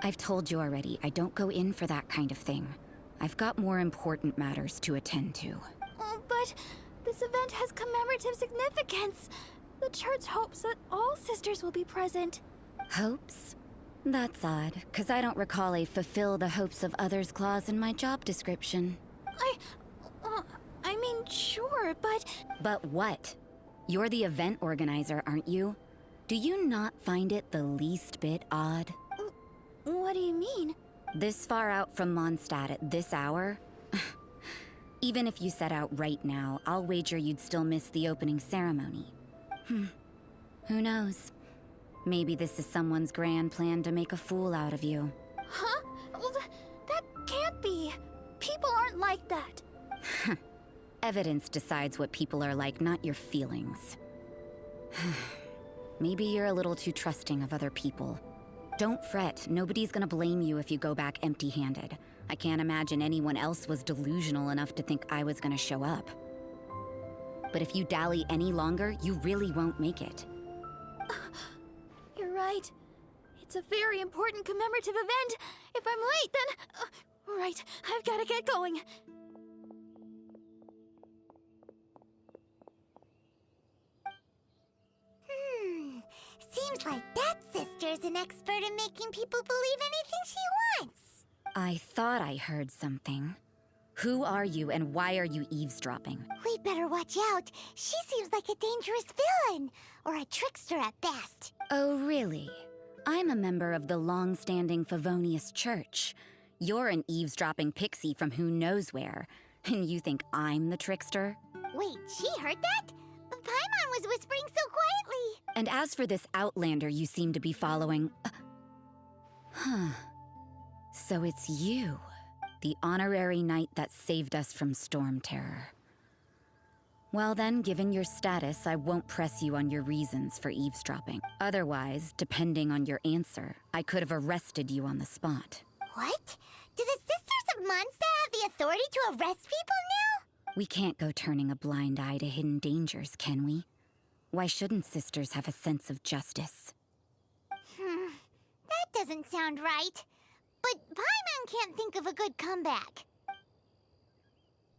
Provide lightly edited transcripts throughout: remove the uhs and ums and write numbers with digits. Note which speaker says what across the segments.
Speaker 1: I've told you already, I don't go in for that kind of thing. I've got more important matters to attend to.
Speaker 2: Oh, but this event has commemorative significance. The church hopes that all sisters will be present.
Speaker 1: Hopes? That's odd, because I don't recall a fulfill the hopes of others clause in my job description.
Speaker 2: I mean, sure, but...
Speaker 1: But what? You're the event organizer, aren't you? Do you not find it the least bit odd?
Speaker 2: What do you mean?
Speaker 1: This far out from Mondstadt at this hour? Even if you set out right now, I'll wager you'd still miss the opening ceremony. Who knows? Maybe this is someone's grand plan to make a fool out of you.
Speaker 2: Huh? Well, that can't be. People aren't like that.
Speaker 1: Evidence decides what people are like, not your feelings. Maybe you're a little too trusting of other people. Don't fret, nobody's gonna blame you if you go back empty-handed. I can't imagine anyone else was delusional enough to think I was gonna show up. But if you dally any longer, you really won't make it.
Speaker 2: You're right. It's a very important commemorative event. If I'm late, then... right, I've gotta get going.
Speaker 3: Seems like that sister's an expert in making people believe anything she wants.
Speaker 1: I thought I heard something. Who are you and why are you eavesdropping?
Speaker 3: We better watch out. She seems like a dangerous villain, or a trickster at best.
Speaker 1: Oh, really? I'm a member of the long-standing Favonius Church. You're an eavesdropping pixie from who knows where, and you think I'm the trickster?
Speaker 3: Wait, she heard that? Paimon was whispering so quietly.
Speaker 1: And as for this outlander you seem to be following... So it's you, the honorary knight that saved us from Storm Terror. Well then, given your status, I won't press you on your reasons for eavesdropping. Otherwise, depending on your answer, I could have arrested you on the spot.
Speaker 3: What? Do the Sisters of Mondstadt have the authority to arrest people now?
Speaker 1: We can't go turning a blind eye to hidden dangers, can we? Why shouldn't sisters have a sense of justice?
Speaker 3: That doesn't sound right. But Paimon can't think of a good comeback.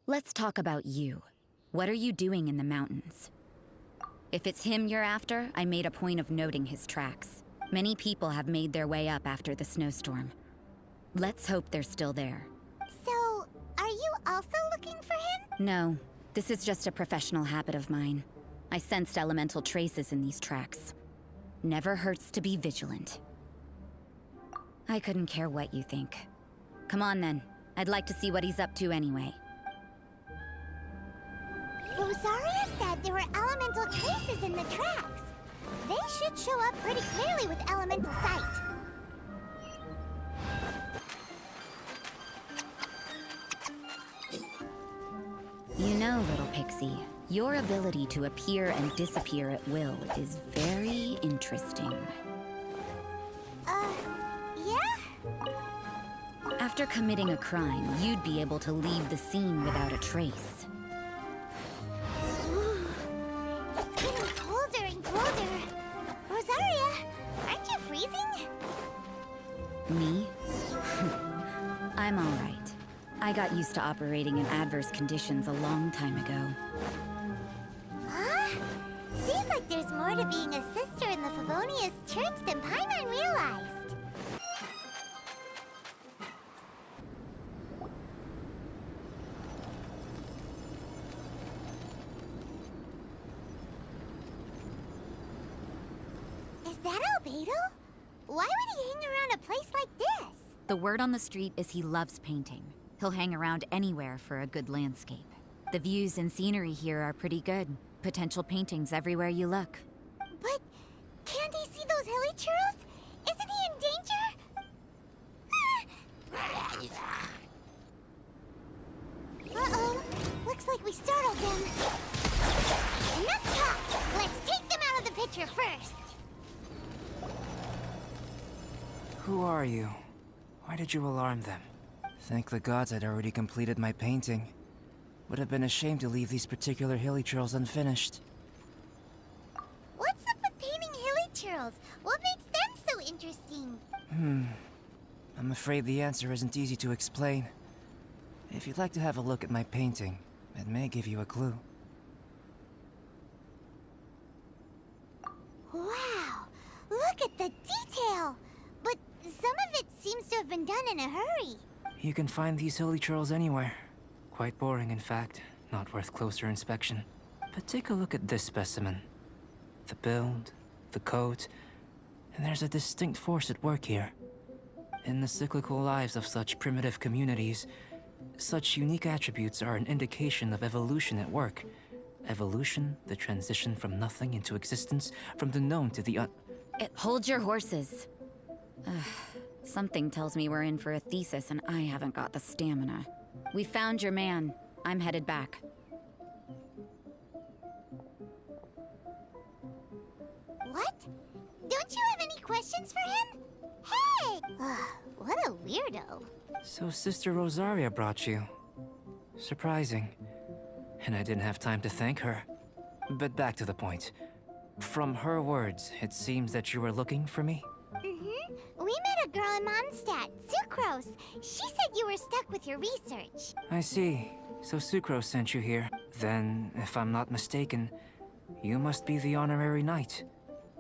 Speaker 1: Let's talk about you. What are you doing in the mountains? If it's him you're after, I made a point of noting his tracks. Many people have made their way up after the snowstorm. Let's hope they're still there.
Speaker 3: So, are you also looking for him?
Speaker 1: No, this is just a professional habit of mine. I sensed elemental traces in these tracks. Never hurts to be vigilant. I couldn't care what you think. Come on then. I'd like to see what he's up to anyway.
Speaker 3: Rosaria said there were elemental traces in the tracks. They should show up pretty clearly with elemental sight.
Speaker 1: You know, little pixie, your ability to appear and disappear at will is very interesting.
Speaker 3: Yeah?
Speaker 1: After committing a crime, you'd be able to leave the scene without a trace.
Speaker 3: It's getting colder and colder. Rosaria, aren't you freezing?
Speaker 1: Me? I'm all right. I got used to operating in adverse conditions a long time ago.
Speaker 3: Huh? Seems like there's more to being a sister in the Favonius Church than Paimon realized. Is that Albedo? Why would he hang around a place like this?
Speaker 1: The word on the street is he loves painting. He'll hang around anywhere for a good landscape. The views and scenery here are pretty good. Potential paintings everywhere you look.
Speaker 3: But can't he see those hilly churros? Isn't he in danger? Uh-oh. Looks like we startled them. Enough talk! Let's take them out of the picture first.
Speaker 4: Who are you? Why did you alarm them? Thank the gods I'd already completed my painting. Would have been a shame to leave these particular hilly trails unfinished.
Speaker 3: What's up with painting hilly churros? What makes them so interesting?
Speaker 4: I'm afraid the answer isn't easy to explain. If you'd like to have a look at my painting, it may give you a clue.
Speaker 3: Wow! Look at the detail! But some of it seems to have been done in a hurry.
Speaker 4: You can find these hilly churls anywhere. Quite boring, in fact. Not worth closer inspection. But take a look at this specimen. The build, the coat, and there's a distinct force at work here. In the cyclical lives of such primitive communities, such unique attributes are an indication of evolution at work. Evolution, the transition from nothing into existence, from the known to the
Speaker 1: Hold your horses. Something tells me we're in for a thesis and I haven't got the stamina. We found your man. I'm headed back.
Speaker 3: What? Don't you have any questions for him? Hey! What a weirdo.
Speaker 4: So Sister Rosaria brought you. Surprising. And I didn't have time to thank her. But back to the point. From her words, it seems that you were looking for me?
Speaker 3: Mm-hmm. We met a girl in Mondstadt, Sucrose. She said you were stuck with your research.
Speaker 4: I see. So Sucrose sent you here. Then, if I'm not mistaken, you must be the honorary knight.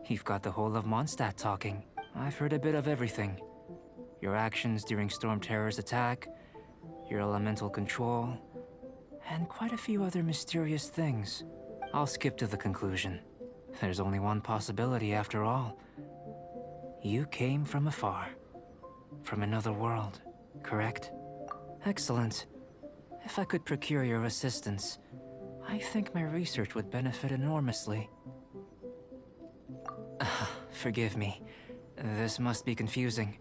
Speaker 4: You've got the whole of Mondstadt talking. I've heard a bit of everything. Your actions during Storm Terror's attack, your elemental control, and quite a few other mysterious things. I'll skip to the conclusion. There's only one possibility after all. You came from afar. From another world, correct? Excellent. If I could procure your assistance, I think my research would benefit enormously. Forgive me. This must be confusing.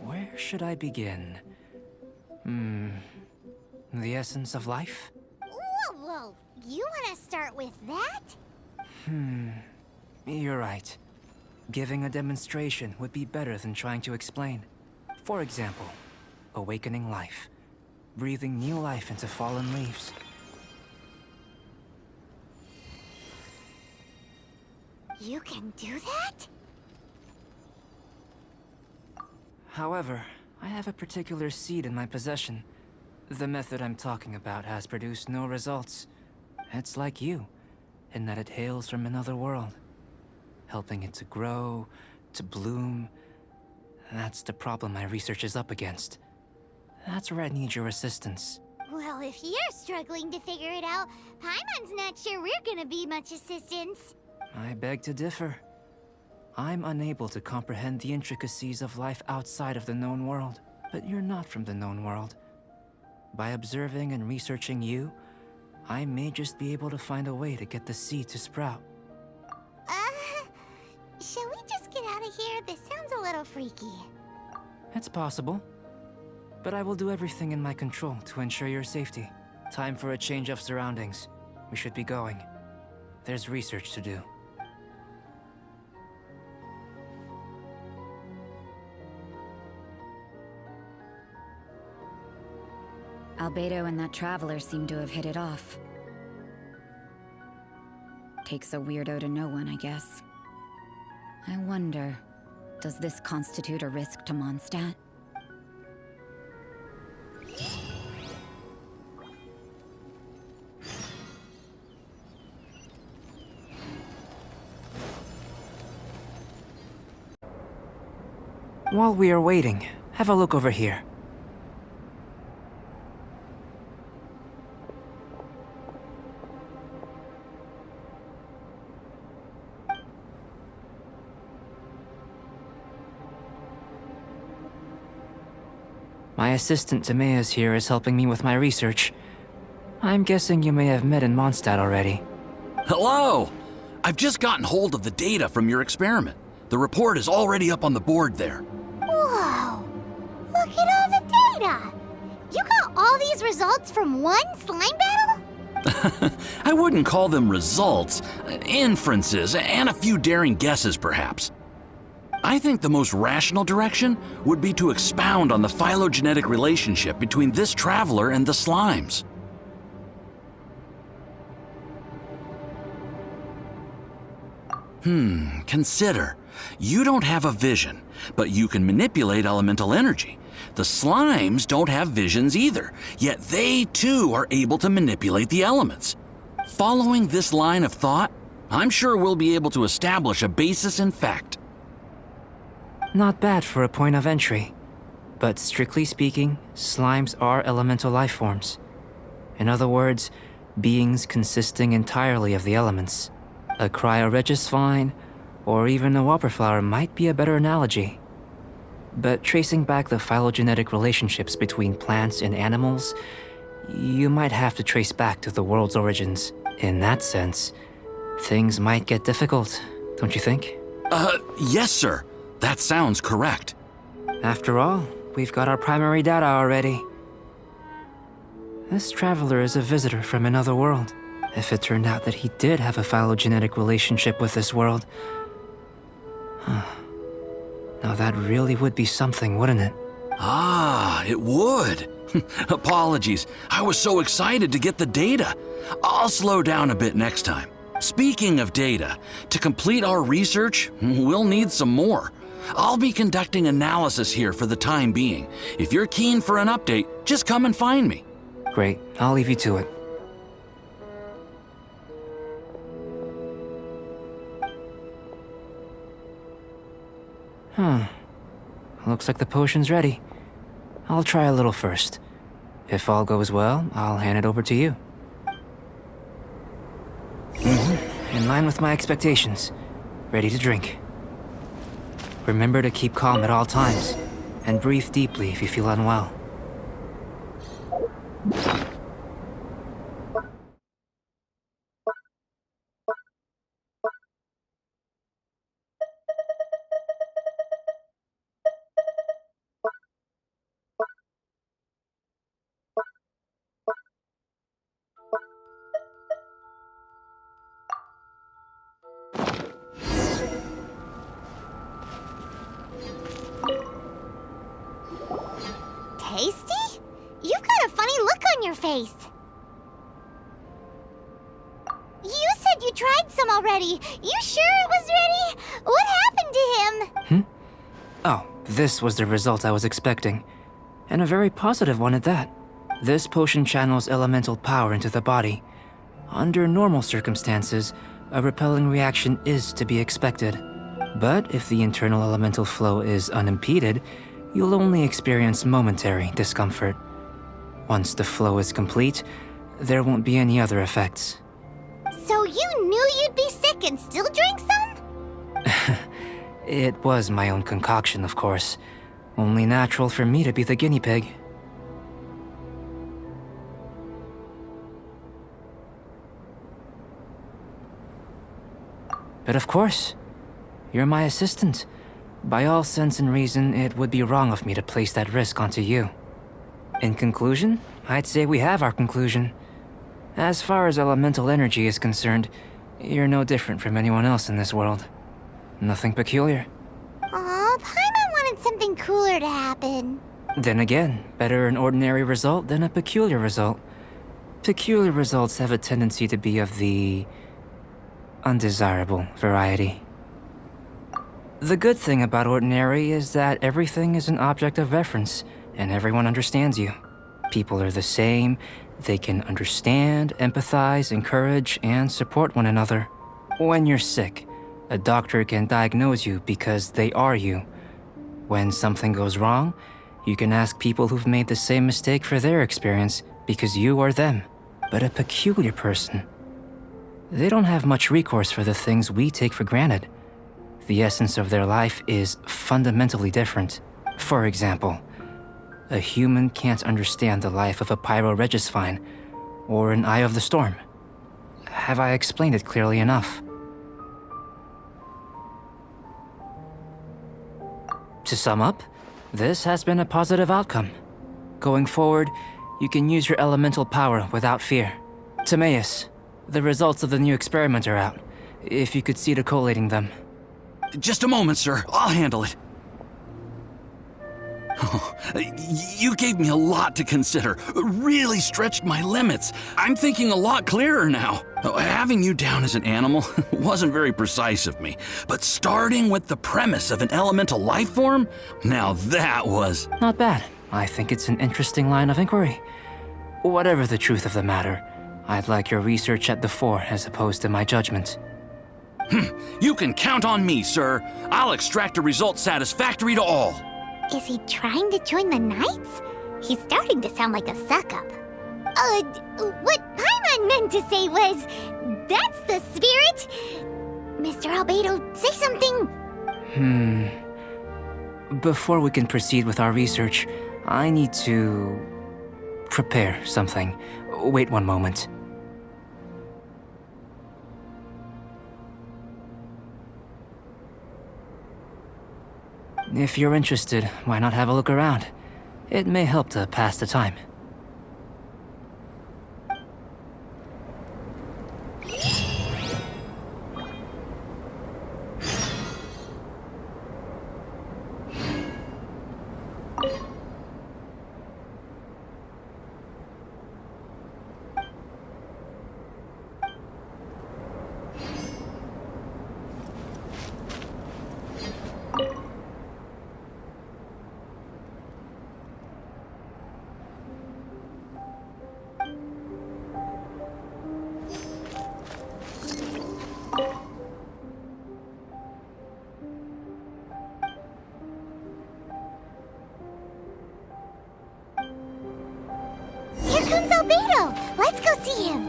Speaker 4: Where should I begin? The essence of life?
Speaker 3: Whoa! You want to start with that?
Speaker 4: You're right. Giving a demonstration would be better than trying to explain. For example, awakening life. Breathing new life into fallen leaves.
Speaker 3: You can do that?
Speaker 4: However, I have a particular seed in my possession. The method I'm talking about has produced no results. It's like you, in that it hails from another world. Helping it to grow, to bloom. That's the problem my research is up against. That's where I need your assistance.
Speaker 3: Well, if you're struggling to figure it out, Paimon's not sure we're gonna be much assistance.
Speaker 4: I beg to differ. I'm unable to comprehend the intricacies of life outside of the known world. But you're not from the known world. By observing and researching you, I may just be able to find a way to get the seed to sprout.
Speaker 3: Shall we just get out of here? This sounds a little freaky.
Speaker 4: It's possible. But I will do everything in my control to ensure your safety. Time for a change of surroundings. We should be going. There's research to do.
Speaker 1: Albedo and that traveler seem to have hit it off. Takes a weirdo to know one, I guess. I wonder, does this constitute a risk to Mondstadt?
Speaker 4: While we are waiting, have a look over here. My assistant Timaeus here is helping me with my research. I'm guessing you may have met in Mondstadt already.
Speaker 5: Hello! I've just gotten hold of the data from your experiment. The report is already up on the board there.
Speaker 3: Whoa! Look at all the data! You got all these results from one slime battle?
Speaker 5: I wouldn't call them results, inferences, and a few daring guesses perhaps. I think the most rational direction would be to expound on the phylogenetic relationship between this traveler and the slimes. Consider. You don't have a vision, but you can manipulate elemental energy. The slimes don't have visions either, yet they too are able to manipulate the elements. Following this line of thought, I'm sure we'll be able to establish a basis in fact.
Speaker 4: Not bad for a point of entry. But strictly speaking, slimes are elemental life forms. In other words, beings consisting entirely of the elements. A cryoregis vine, or even a wildflower might be a better analogy. But tracing back the phylogenetic relationships between plants and animals, you might have to trace back to the world's origins. In that sense, things might get difficult, don't you think?
Speaker 5: Yes, sir. That sounds correct.
Speaker 4: After all, we've got our primary data already. This traveler is a visitor from another world. If it turned out that he did have a phylogenetic relationship with this world... Now that really would be something, wouldn't it?
Speaker 5: Ah, it would. Apologies. I was so excited to get the data. I'll slow down a bit next time. Speaking of data, to complete our research, we'll need some more. I'll be conducting analysis here for the time being. If you're keen for an update, just come and find me.
Speaker 4: Great, I'll leave you to it. Looks like the potion's ready. I'll try a little first. If all goes well, I'll hand it over to you. In line with my expectations. Ready to drink. Remember to keep calm at all times, and breathe deeply if you feel unwell.
Speaker 3: Tasty? You've got a funny look on your face. You said you tried some already. You sure it was ready? What happened to him?
Speaker 4: Oh, this was the result I was expecting. And a very positive one at that. This potion channels elemental power into the body. Under normal circumstances, a repelling reaction is to be expected. But if the internal elemental flow is unimpeded, you'll only experience momentary discomfort. Once the flow is complete, there won't be any other effects.
Speaker 3: So you knew you'd be sick and still drank some?
Speaker 4: It was my own concoction, of course. Only natural for me to be the guinea pig. But of course, you're my assistant. By all sense and reason, it would be wrong of me to place that risk onto you. In conclusion, I'd say we have our conclusion. As far as elemental energy is concerned, you're no different from anyone else in this world. Nothing peculiar.
Speaker 3: Aw, Paimon wanted something cooler to happen.
Speaker 4: Then again, better an ordinary result than a peculiar result. Peculiar results have a tendency to be of the undesirable variety. The good thing about ordinary is that everything is an object of reference, and everyone understands you. People are the same, they can understand, empathize, encourage, and support one another. When you're sick, a doctor can diagnose you because they are you. When something goes wrong, you can ask people who've made the same mistake for their experience because you are them. But a peculiar person, they don't have much recourse for the things we take for granted. The essence of their life is fundamentally different. For example, a human can't understand the life of a pyroregis vine or an eye of the storm. Have I explained it clearly enough? To sum up, this has been a positive outcome. Going forward, you can use your elemental power without fear. Timaeus, the results of the new experiment are out. If you could see to collating them.
Speaker 5: Just a moment, sir. I'll handle it. Oh, you gave me a lot to consider. Really stretched my limits. I'm thinking a lot clearer now. Having you down as an animal wasn't very precise of me, but starting with the premise of an elemental life form, now that was...
Speaker 4: Not bad. I think it's an interesting line of inquiry. Whatever the truth of the matter, I'd like your research at the fore as opposed to my judgment.
Speaker 5: You can count on me, sir. I'll extract a result satisfactory to all.
Speaker 3: Is he trying to join the Knights? He's starting to sound like a suck-up. What Paimon meant to say was, that's the spirit! Mr. Albedo, say something!
Speaker 4: Before we can proceed with our research, I need to... prepare something. Wait one moment. If you're interested, why not have a look around? It may help to pass the time.
Speaker 3: Here comes Albedo! Let's go see him!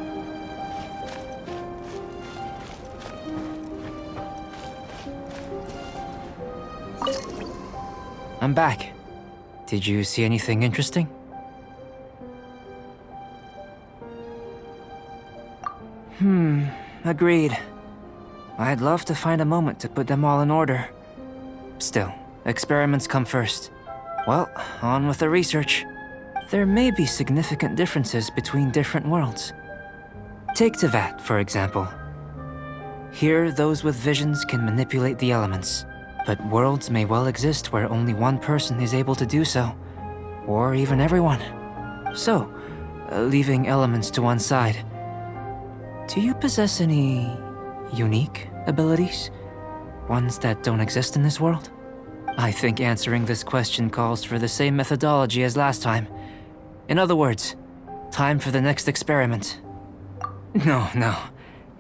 Speaker 4: I'm back. Did you see anything interesting? Agreed. I'd love to find a moment to put them all in order. Still, experiments come first. Well, on with the research. There may be significant differences between different worlds. Take Tevat, for example. Here, those with visions can manipulate the elements, but worlds may well exist where only one person is able to do so, or even everyone. So, leaving elements to one side, do you possess any unique abilities? Ones that don't exist in this world? I think answering this question calls for the same methodology as last time. In other words, time for the next experiment. No.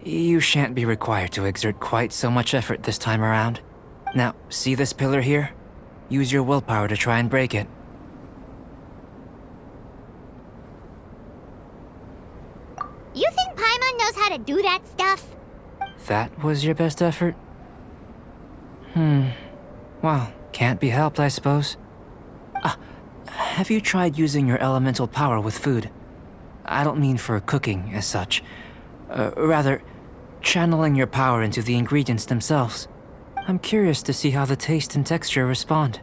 Speaker 4: You shan't be required to exert quite so much effort this time around. Now, see this pillar here? Use your willpower to try and break it.
Speaker 3: You think Paimon knows how to do that stuff?
Speaker 4: That was your best effort? Well, can't be helped, I suppose. Have you tried using your elemental power with food? I don't mean for cooking, as such. Rather, channeling your power into the ingredients themselves. I'm curious to see how the taste and texture respond.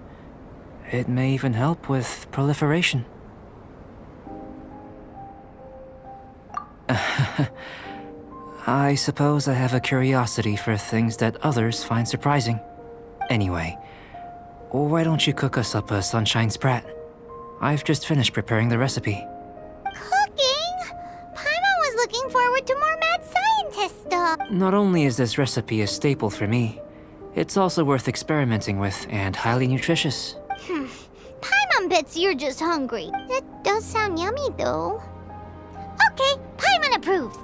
Speaker 4: It may even help with proliferation. I suppose I have a curiosity for things that others find surprising. Anyway, why don't you cook us up a sunshine sprat? I've just finished preparing the recipe.
Speaker 3: Cooking? Paimon was looking forward to more mad scientist stuff.
Speaker 4: Not only is this recipe a staple for me, it's also worth experimenting with and highly nutritious.
Speaker 3: Paimon bets you're just hungry. That does sound yummy, though. Okay, Paimon approves.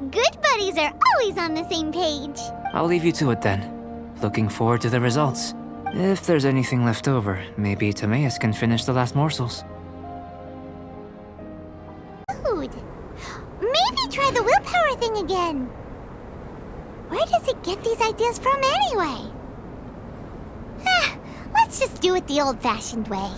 Speaker 3: Good buddies are always on the same page.
Speaker 4: I'll leave you to it then. Looking forward to the results. If there's anything left over, maybe Timaeus can finish the last morsels.
Speaker 3: Food. Maybe try the willpower thing again. Where does it get these ideas from anyway? Let's just do it the old-fashioned way.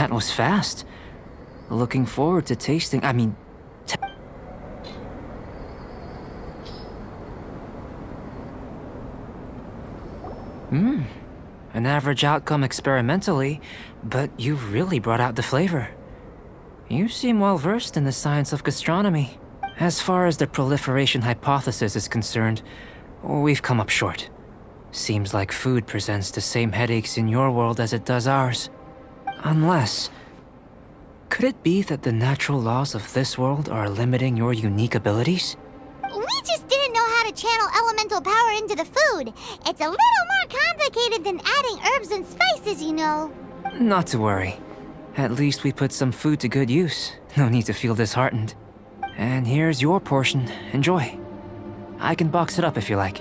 Speaker 4: That was fast. Looking forward to tasting. An average outcome experimentally, but you've really brought out the flavor. You seem well versed in the science of gastronomy. As far as the proliferation hypothesis is concerned, we've come up short. Seems like food presents the same headaches in your world as it does ours. Unless... could it be that the natural laws of this world are limiting your unique abilities?
Speaker 3: We just didn't know how to channel elemental power into the food. It's a little more complicated than adding herbs and spices, you know.
Speaker 4: Not to worry. At least we put some food to good use. No need to feel disheartened. And here's your portion. Enjoy. I can box it up if you like.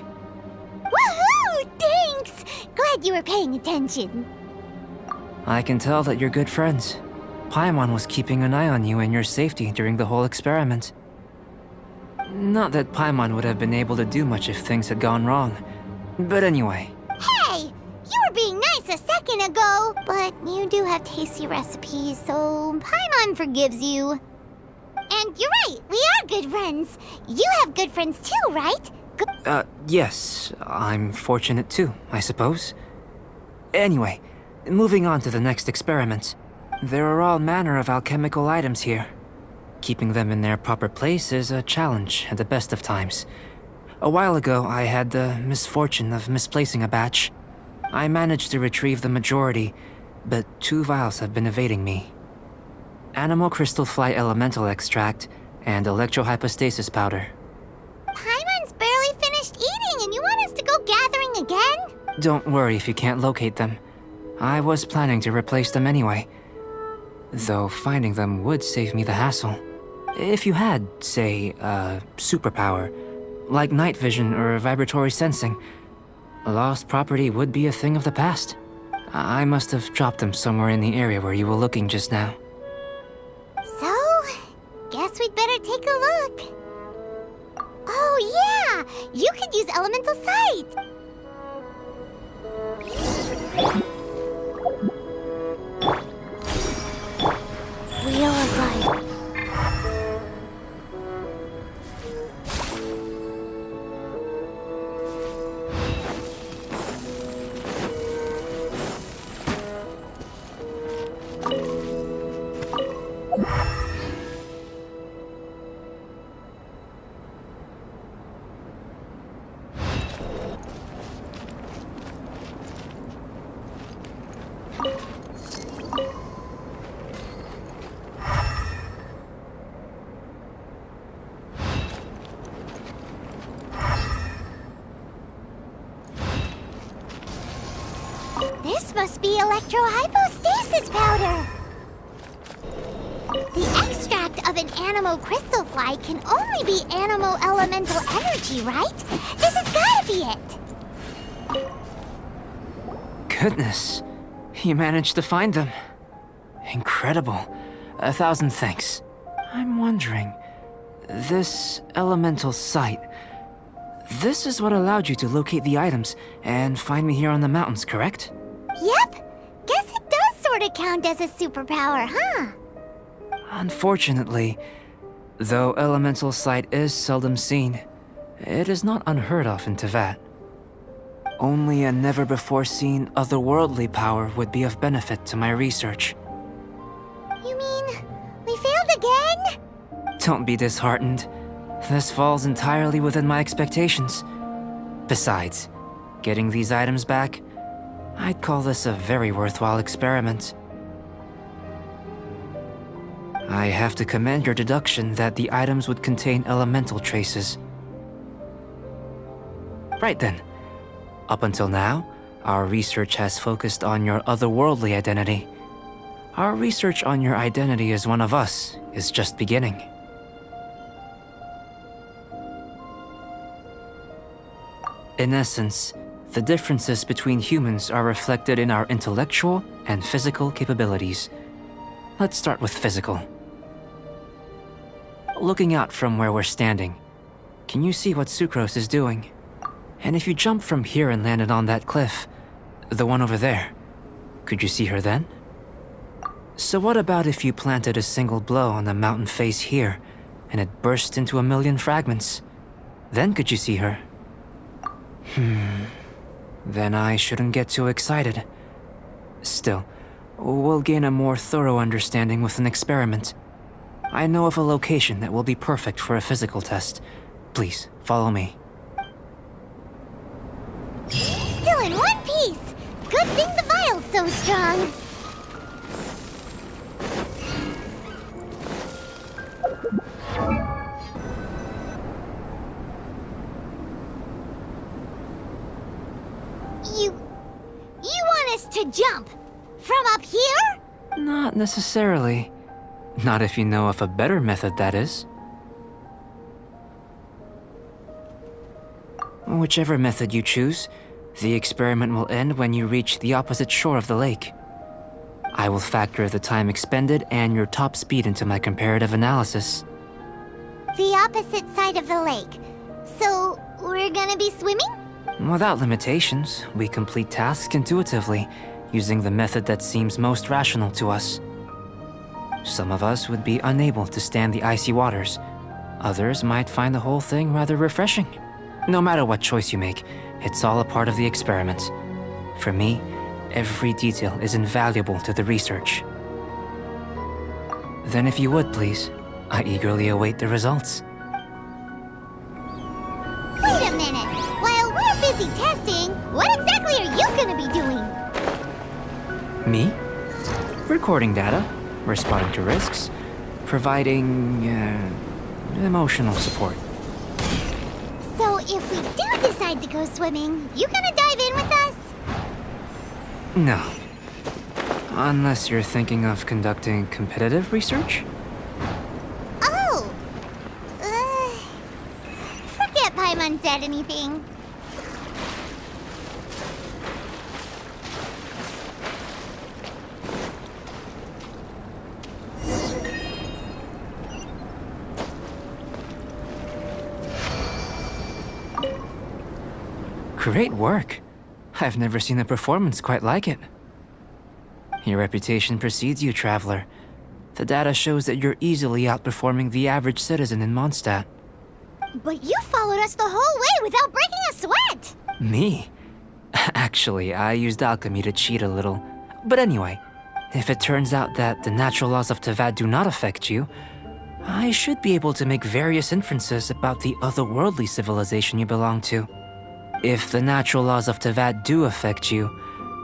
Speaker 3: Woohoo! Thanks! Glad you were paying attention.
Speaker 4: I can tell that you're good friends. Paimon was keeping an eye on you and your safety during the whole experiment. Not that Paimon would have been able to do much if things had gone wrong. But anyway.
Speaker 3: Hey! You were being nice a second ago, but you do have tasty recipes, so Paimon forgives you. And you're right, we are good friends. You have good friends too, right?
Speaker 4: Yes. I'm fortunate too, I suppose. Anyway, moving on to the next experiment. There are all manner of alchemical items here. Keeping them in their proper place is a challenge at the best of times. A while ago, I had the misfortune of misplacing a batch. I managed to retrieve the majority, but 2 vials have been evading me. Animal crystal fly elemental extract and electrohypostasis powder.
Speaker 3: Paimon's barely finished eating and you want us to go gathering again?
Speaker 4: Don't worry if you can't locate them. I was planning to replace them anyway. Though finding them would save me the hassle. If you had, say, a superpower, like night vision or vibratory sensing, lost property would be a thing of the past. I must have dropped them somewhere in the area where you were looking just now.
Speaker 3: So, guess we'd better take a look. Oh yeah! You could use elemental sight! Wheel of Life. This must be electrohypostasis powder! The extract of an animal crystal fly can only be animal elemental energy, right? This has gotta be it!
Speaker 4: Goodness, you managed to find them. Incredible. 1,000 thanks. I'm wondering, this elemental sight, this is what allowed you to locate the items and find me here on the mountains, correct?
Speaker 3: Yep! Guess it does sort of count as a superpower, huh?
Speaker 4: Unfortunately, though elemental sight is seldom seen, it is not unheard of in Teyvat. Only a never-before-seen otherworldly power would be of benefit to my research.
Speaker 3: You mean, we failed again?
Speaker 4: Don't be disheartened. This falls entirely within my expectations. Besides, getting these items back, I'd call this a very worthwhile experiment. I have to commend your deduction that the items would contain elemental traces. Right then. Up until now, our research has focused on your otherworldly identity. Our research on your identity as one of us is just beginning. In essence, the differences between humans are reflected in our intellectual and physical capabilities. Let's start with physical. Looking out from where we're standing, can you see what Sucrose is doing? And if you jumped from here and landed on that cliff, the one over there, could you see her then? So what about if you planted a single blow on the mountain face here, and it burst into a million fragments? Then could you see her? Then I shouldn't get too excited. Still, we'll gain a more thorough understanding with an experiment. I know of a location that will be perfect for a physical test. Please, follow me.
Speaker 3: Still in one piece! Good thing the vial's so strong. You want us to jump? From up here?
Speaker 4: Not necessarily. Not if you know of a better method, that is. Whichever method you choose, the experiment will end when you reach the opposite shore of the lake. I will factor the time expended and your top speed into my comparative analysis.
Speaker 3: The opposite side of the lake. So, we're gonna be swimming?
Speaker 4: Without limitations, we complete tasks intuitively, using the method that seems most rational to us. Some of us would be unable to stand the icy waters. Others might find the whole thing rather refreshing. No matter what choice you make, it's all a part of the experiment. For me, every detail is invaluable to the research. Then if you would, please, I eagerly await the results.
Speaker 3: Wait a minute! While we're busy testing, what exactly are you gonna be doing?
Speaker 4: Me? Recording data, responding to risks, providing, emotional support.
Speaker 3: So if we do decide to go swimming, you gonna dive in with us?
Speaker 4: No. Unless you're thinking of conducting competitive research?
Speaker 3: Oh! Forget Paimon said anything.
Speaker 4: Great work. I've never seen a performance quite like it. Your reputation precedes you, Traveler. The data shows that you're easily outperforming the average citizen in Mondstadt.
Speaker 3: But you followed us the whole way without breaking a sweat!
Speaker 4: Me? Actually, I used alchemy to cheat a little. But anyway, if it turns out that the natural laws of Tavad do not affect you, I should be able to make various inferences about the otherworldly civilization you belong to. If the natural laws of Tavad do affect you,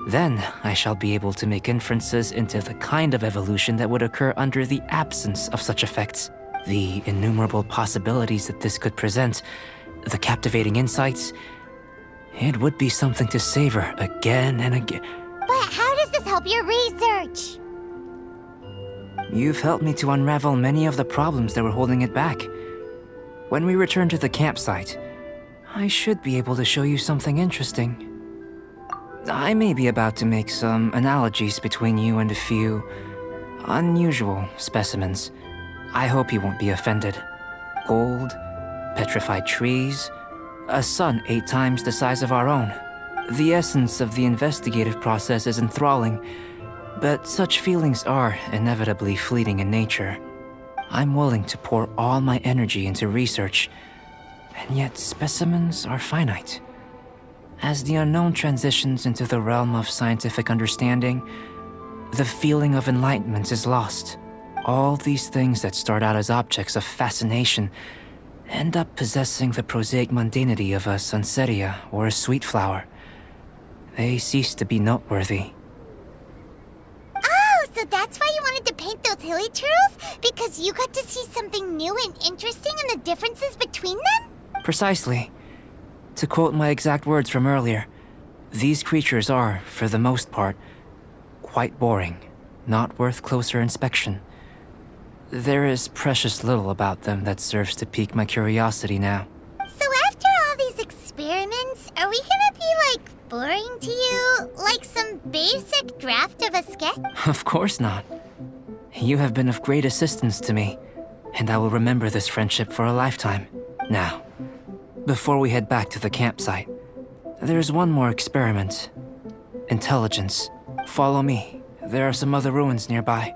Speaker 4: then I shall be able to make inferences into the kind of evolution that would occur under the absence of such effects. The innumerable possibilities that this could present, the captivating insights, it would be something to savor again and again.
Speaker 3: But how does this help your research?
Speaker 4: You've helped me to unravel many of the problems that were holding it back. When we return to the campsite, I should be able to show you something interesting. I may be about to make some analogies between you and a few unusual specimens. I hope you won't be offended. Gold, petrified trees, a sun 8 times the size of our own. The essence of the investigative process is enthralling, but such feelings are inevitably fleeting in nature. I'm willing to pour all my energy into research, and yet specimens are finite. As the unknown transitions into the realm of scientific understanding, the feeling of enlightenment is lost. All these things that start out as objects of fascination end up possessing the prosaic mundanity of a sunsettia or a sweet flower. They cease to be noteworthy.
Speaker 3: Oh, so that's why you wanted to paint those hilly churls? Because you got to see something new and interesting in the differences between them?
Speaker 4: Precisely. To quote my exact words from earlier, these creatures are, for the most part, quite boring, not worth closer inspection. There is precious little about them that serves to pique my curiosity now.
Speaker 3: So after all these experiments, are we gonna be, like, boring to you? Like some basic draft of a sketch?
Speaker 4: Of course not. You have been of great assistance to me, and I will remember this friendship for a lifetime. Now, before we head back to the campsite, there's one more experiment. Intelligence. Follow me. There are some other ruins nearby.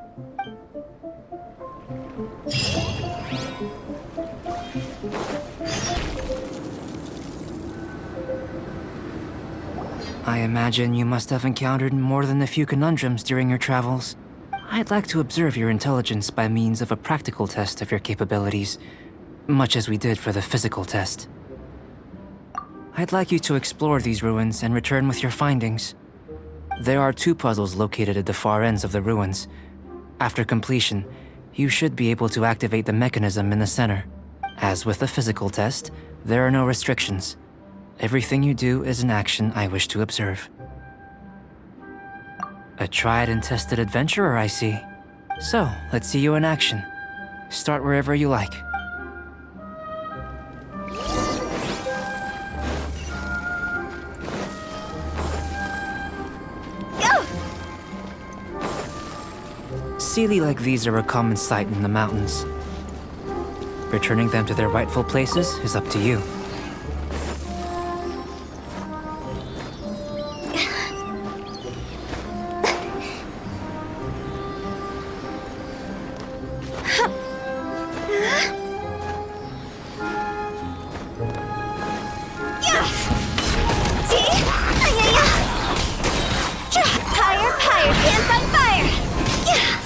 Speaker 4: I imagine you must have encountered more than a few conundrums during your travels. I'd like to observe your intelligence by means of a practical test of your capabilities, much as we did for the physical test. I'd like you to explore these ruins and return with your findings. There are 2 puzzles located at the far ends of the ruins. After completion, you should be able to activate the mechanism in the center. As with the physical test, there are no restrictions. Everything you do is an action I wish to observe. A tried and tested adventurer, I see. So, let's see you in action. Start wherever you like.
Speaker 2: Go!
Speaker 4: Sealy like these are a common sight in the mountains. Returning them to their rightful places is up to you.
Speaker 2: Fire, pants on fire! Yeah!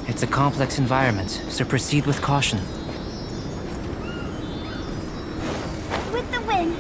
Speaker 4: It's a complex environment, so proceed with caution.
Speaker 2: With the wind.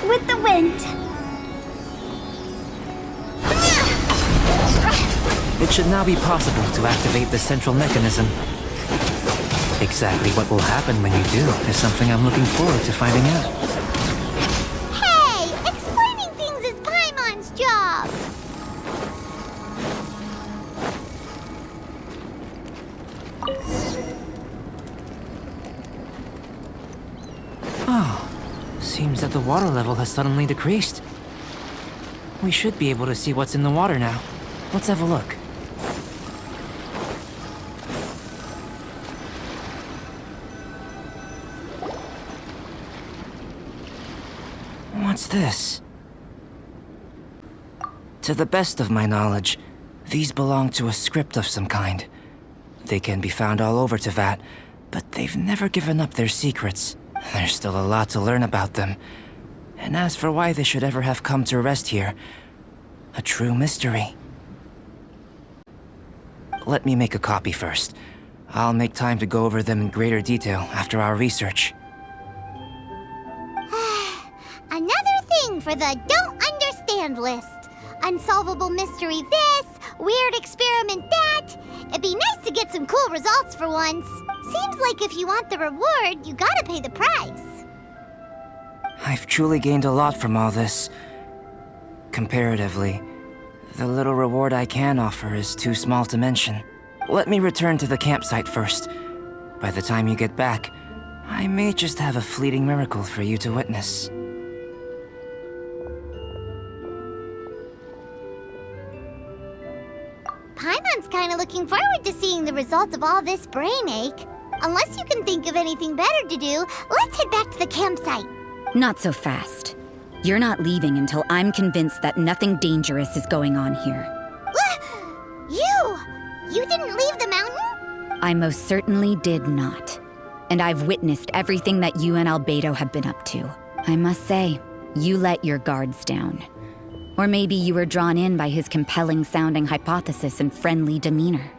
Speaker 2: With the wind.
Speaker 4: It should now be possible to activate the central mechanism. Exactly what will happen when you do is something I'm looking forward to finding out.
Speaker 3: Hey! Explaining things is Paimon's job!
Speaker 4: Oh, seems that the water level has suddenly decreased. We should be able to see what's in the water now. Let's have a look. What's this? To the best of my knowledge, these belong to a script of some kind. They can be found all over Teyvat, but they've never given up their secrets. There's still a lot to learn about them. And as for why they should ever have come to rest here, a true mystery. Let me make a copy first. I'll make time to go over them in greater detail after our research.
Speaker 3: Another thing for the don't understand list. Unsolvable mystery this, weird experiment that. It'd be nice to get some cool results for once. Seems like if you want the reward, you gotta pay the price.
Speaker 4: I've truly gained a lot from all this. Comparatively, the little reward I can offer is too small to mention. Let me return to the campsite first. By the time you get back, I may just have a fleeting miracle for you to witness.
Speaker 3: Paimon's kinda looking forward to seeing the results of all this brain ache. Unless you can think of anything better to do, let's head back to the campsite.
Speaker 1: Not so fast. You're not leaving until I'm convinced that nothing dangerous is going on here.
Speaker 3: You didn't leave the mountain?
Speaker 1: I most certainly did not. And I've witnessed everything that you and Albedo have been up to. I must say, you let your guards down. Or maybe you were drawn in by his compelling-sounding hypothesis and friendly demeanor.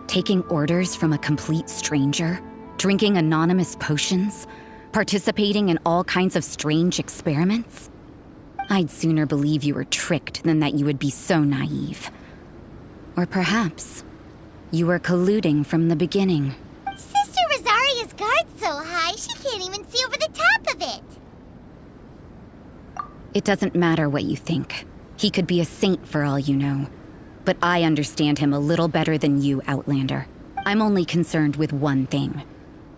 Speaker 1: Taking orders from a complete stranger, drinking anonymous potions, participating in all kinds of strange experiments? I'd sooner believe you were tricked than that you would be so naive. Or perhaps you were colluding from the beginning.
Speaker 3: Sister Rosaria's guard's so high, she can't even see over the top of it.
Speaker 1: It doesn't matter what you think. He could be a saint for all you know. But I understand him a little better than you, Outlander. I'm only concerned with one thing.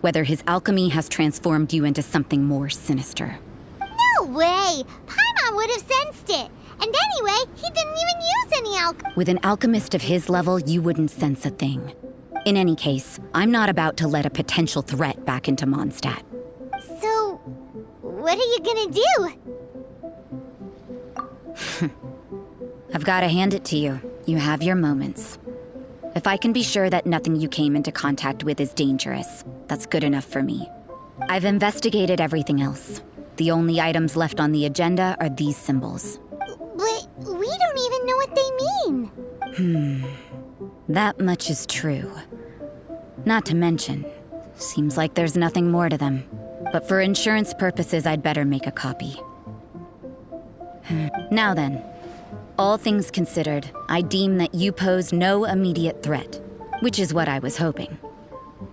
Speaker 1: Whether his alchemy has transformed you into something more sinister.
Speaker 3: No way! Paimon would have sensed it. And anyway, he didn't even use any alchemy.
Speaker 1: With an alchemist of his level, you wouldn't sense a thing. In any case, I'm not about to let a potential threat back into Mondstadt.
Speaker 3: So, what are you gonna do?
Speaker 1: I've got to hand it to you. You have your moments. If I can be sure that nothing you came into contact with is dangerous, that's good enough for me. I've investigated everything else. The only items left on the agenda are these symbols.
Speaker 3: But we don't even know what they mean.
Speaker 1: That much is true. Not to mention, seems like there's nothing more to them. But for insurance purposes, I'd better make a copy. Now then, all things considered, I deem that you pose no immediate threat, which is what I was hoping.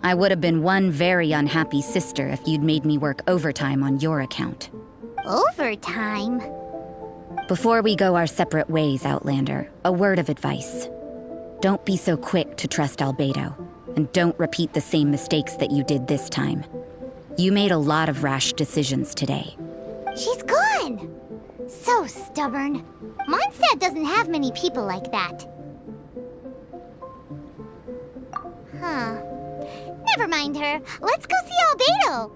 Speaker 1: I would have been one very unhappy sister if you'd made me work overtime on your account.
Speaker 3: Overtime?
Speaker 1: Before we go our separate ways, Outlander, a word of advice. Don't be so quick to trust Albedo, and don't repeat the same mistakes that you did this time. You made a lot of rash decisions today.
Speaker 3: She's gone! So stubborn. Mondstadt doesn't have many people like that. Huh. Never mind her. Let's go see Albedo.